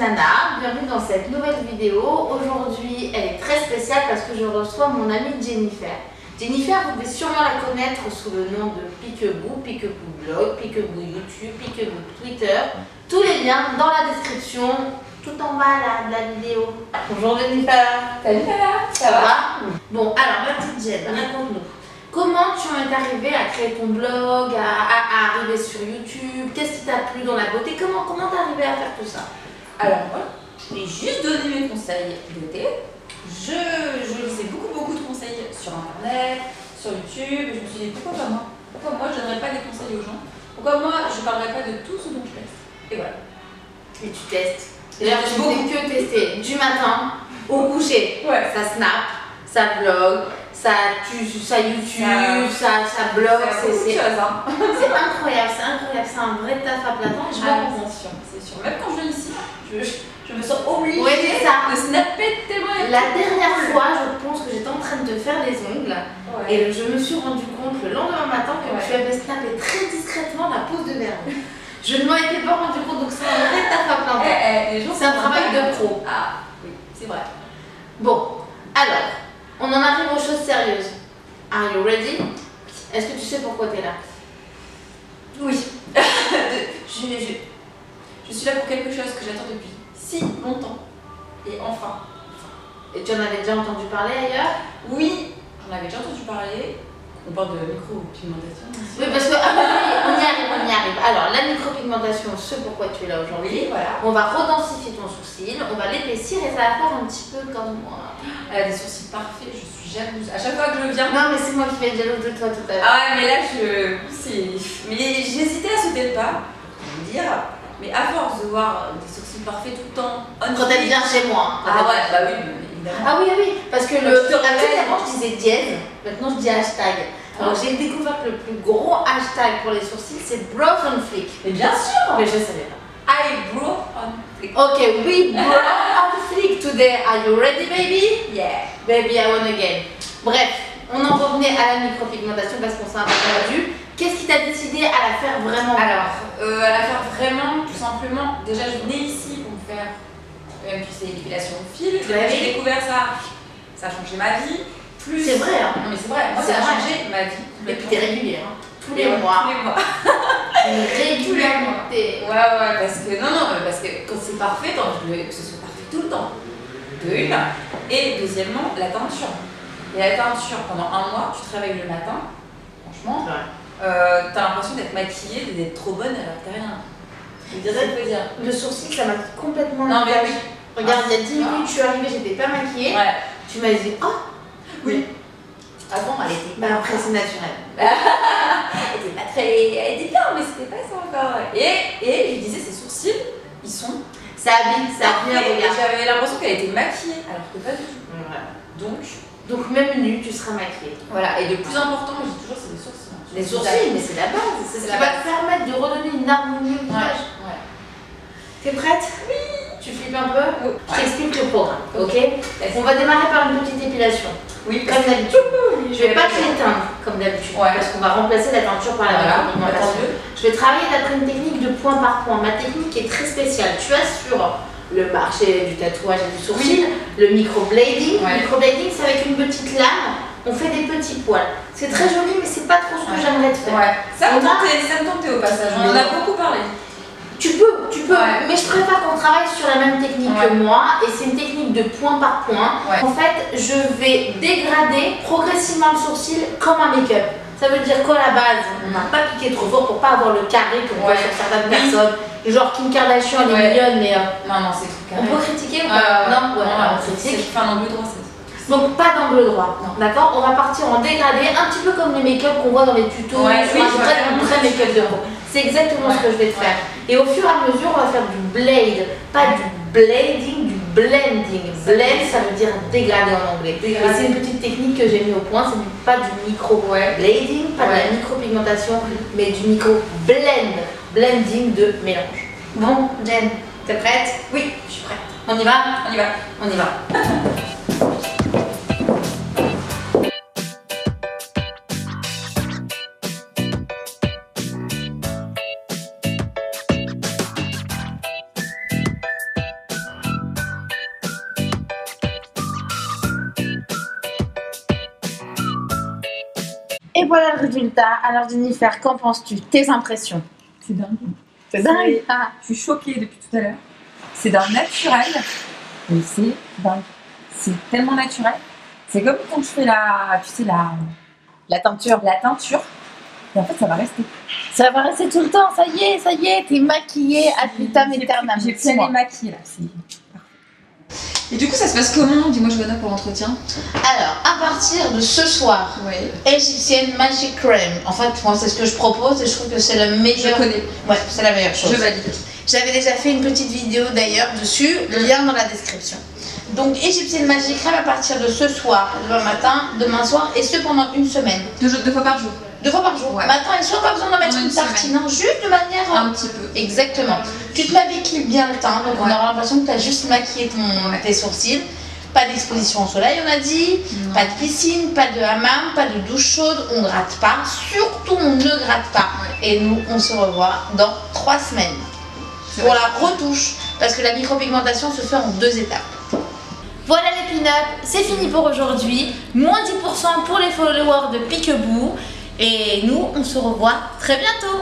Nana, bienvenue dans cette nouvelle vidéo. Aujourd'hui, elle est très spéciale parce que je reçois mon amie Jennifer. Jennifer, vous devez sûrement la connaître sous le nom de Peekaboo, Peekaboo Blog, Peekaboo YouTube, Peekaboo Twitter. Tous les liens dans la description, tout en bas là, de la vidéo. Bonjour Jennifer. Salut Nana, ça va? Bon, alors ma petite Jen, raconte-nous. Comment tu en es arrivée à créer ton blog, à arriver sur YouTube? Qu'est-ce qui t'a plu dans la beauté? Comment t'es arrivée à faire tout ça? Alors moi, je vais juste donner mes conseils beauté. Je lisais beaucoup de conseils sur internet, sur YouTube, et je me suis dit pourquoi pas moi? Pourquoi moi je donnerais pas des conseils aux gens? Pourquoi moi je parlerais pas de tout ce dont je teste? Et voilà. Et tu testes. D'ailleurs, tu fais que tester du matin au coucher. Ouais. Ça snap, ça vlog, ça YouTube, ça blog. C'est incroyable, c'est un vrai taf à plein temps. Je me sens, c'est sûr. Même quand je viens ici, je me sens obligée de snapper tellement. La dernière fois, je pense que j'étais en train de te faire les ongles et je me suis rendu compte le lendemain matin que tu avais snappé très discrètement la pose de verre. Je ne m'en étais pas rendu compte, donc c'est un vrai taf à plein temps. C'est un travail de pro. Ah oui, c'est vrai. Bon, alors, on en arrive aux choses sérieuses. Are you ready? Est-ce que tu sais pourquoi tu es là? Oui. Je suis là pour quelque chose que j'attends depuis si longtemps. Et enfin. Et tu en avais déjà entendu parler ailleurs? Oui, j'en avais déjà entendu parler. On parle de micropigmentation. Oui, parce que on y arrive. Alors, la micropigmentation, c'est pourquoi tu es là aujourd'hui. Oui, voilà. On va redensifier ton sourcil, on va l'épaissir et ça va faire un petit peu comme moi. Elle a des sourcils parfaits, je suis jalouse. À chaque fois que je viens. Non, mais c'est moi qui vais être jalouse de toi tout à l'heure. Ah ouais, mais là, mais j'hésitais à sauter le pas, pour me dire. Mais à force de voir des sourcils parfaits tout le temps. Quand elle vient chez moi. Ah ouais, bah oui, évidemment. Ah oui, parce que avant je disais dièse, maintenant je dis hashtag. Alors j'ai découvert que le plus gros hashtag pour les sourcils c'est brows on flick. Mais bien sûr. Mais je savais pas. Eyebrow on flick. Ok, we brow on flick today. Are you ready, baby? Yeah. Baby, I want again. Bref, on en revenait à la micropigmentation parce qu'on s'est un peu perdu. Qu'est-ce qui t'a décidé à la faire vraiment? Alors, à la faire vraiment, tout simplement, déjà je venais ici pour me faire, tu sais, l'épilation au fil. J'ai découvert ça, ça a changé ma vie. C'est vrai, hein? Non mais c'est vrai, moi ça a changé ma vie. Et puis t'es régulière, hein? Tous les mois. Une régularité. Ouais, parce que quand c'est parfait, t'as envie que ce soit parfait tout le temps. De une. Et deuxièmement, la teinture. Et la teinture, pendant un mois, tu travailles le matin, franchement. T'as l'impression d'être maquillée, d'être trop bonne alors que t'as rien. Le sourcil, ça m'a complètement. Non, mais oui. Regarde, il y a 10 minutes, je suis arrivée, j'étais pas maquillée. Ouais. Tu m'as dit, oh oui. Avant, elle était. Bah, après, c'est naturel. Elle était pas très. Elle était bien, mais c'était pas ça encore. Et je disais, ses sourcils, ils sont. Ça habille un regard. J'avais l'impression qu'elle était maquillée, alors que pas du tout. Voilà. Donc même nue, tu seras maquillée. Voilà, et le plus important, je dis toujours, c'est les sourcils. Les sourcils, mais c'est la base. C'est ce qui va te permettre de redonner une harmonie au visage. Ouais. T'es prête? Oui. Tu flippes un peu? Oui. Je t'explique le programme, ok? On va démarrer par une petite épilation. Oui, comme d'habitude. Je vais pas te l'éteindre comme d'habitude, parce qu'on va remplacer la teinture par la micropigmentation. Je vais travailler d'après une technique de point par point. Ma technique est très spéciale. Tu as sur le marché du tatouage et du sourcil, le microblading. Le microblading, c'est avec une petite lame, on fait des petits poils. C'est très joli, mais c'est pas trop ce que j'aimerais te faire. Ça me tentait au passage, on en a beaucoup parlé. Tu peux, mais je préfère qu'on travaille sur la même technique que moi, et c'est une technique de point par point. En fait, je vais dégrader progressivement le sourcil comme un make-up. Ça veut dire qu'à la base, on n'a pas piqué trop fort pour pas avoir le carré qu'on voit sur certaines personnes. Genre Kim Kardashian, elle est mignonne, mais non, c'est trop carré. On peut critiquer ou pas? Non, on critique. Enfin, l'angle droit, donc pas d'angle droit, d'accord? On va partir en dégradé, un petit peu comme les make-up qu'on voit dans les tutos, un vrai make-up de peau. C'est exactement ce que je vais te faire. Et au fur et à mesure, on va faire du blade, pas du blading, du blending. Blend, ça veut dire dégrader en anglais. Et c'est une petite technique que j'ai mis au point, c'est pas du micro-blading, pas de la micro-pigmentation, mais du micro-blend, blending de mélange. Bon, Jen, t'es prête? Oui, je suis prête. On y va? On y va. On y va. Et voilà le résultat. Alors Jennifer, qu'en penses-tu? Tes impressions? C'est dingue. C'est dingue. Ah. Je suis choquée depuis tout à l'heure. C'est d'un naturel. Et c'est dingue. C'est tellement naturel. C'est comme quand je fais La teinture. la teinture. Et en fait, ça va rester. Ça va rester tout le temps. Ça y est, t'es maquillée ad vitam aeternam. J'ai plus les maquillés là. Et du coup, ça se passe comment? Dis-moi, Johanna, pour l'entretien. Alors, à partir de ce soir, Egyptian Magic Cream. En fait, moi, c'est ce que je propose et je trouve que c'est le meilleur. Je connais. Ouais, c'est la meilleure chose. Je valide. J'avais déjà fait une petite vidéo d'ailleurs dessus, le lien dans la description. Donc, Egyptian Magic Cream à partir de ce soir, demain matin, demain soir, et ce pendant une semaine. 2 fois par jour. 2 fois par jour. Ouais. Matin et soir, pas besoin d'en mettre une tartine, hein, juste de manière. Un petit peu. Exactement. Tu te maquilles bien le teint, donc on aura l'impression que tu as juste maquillé tes sourcils. Pas d'exposition au soleil, on a dit. Pas de piscine, pas de hammam, pas de douche chaude. On gratte pas. Surtout, on ne gratte pas. Et nous, on se revoit dans 3 semaines. Pour la retouche. Parce que la micropigmentation se fait en 2 étapes. Voilà les pin-up, c'est fini pour aujourd'hui. Moins 10% pour les followers de Peekaboo. Et nous, on se revoit très bientôt.